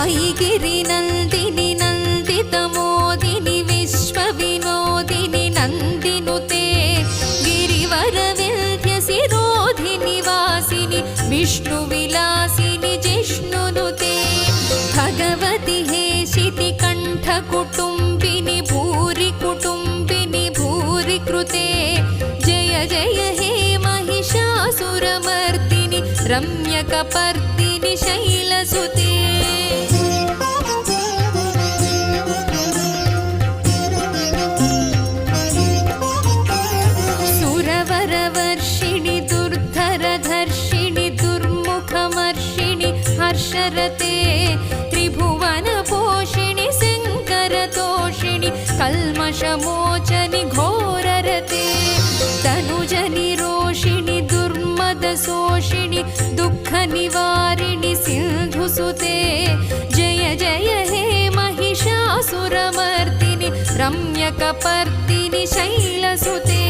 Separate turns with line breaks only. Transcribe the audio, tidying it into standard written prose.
ऐगिरिनन्दिनि नन्दितमोदिनि विश्वविनोदिनि नन्दिनुते गिरिवरविन्ध्यसिरोधिनि वासिनि विष्णुविलासिनि जिष्णुनुते भगवति हेशितिकण्ठकुटुम्बिनि भूरि कुटुम्बिनि भूरि कृते जय जय हे महिषासुरमर्दिनि रम्यकपर्दिनि शैलसुते सुरवरवर्षिणि दुर्धरधर्षिणि दुर्मुखमर्षिणि हर्षरते त्रिभुवनपोषिणि शङ्करतोषिणि कल्मषमोचनि घोररते तनुजनिरोषिणि दुर्मदशोषिणि दुःखनिवारिणि सिन्धुसुते जय जय हे महिषासुरमर्दिनि रम्यकपर्दिनि शैलसुते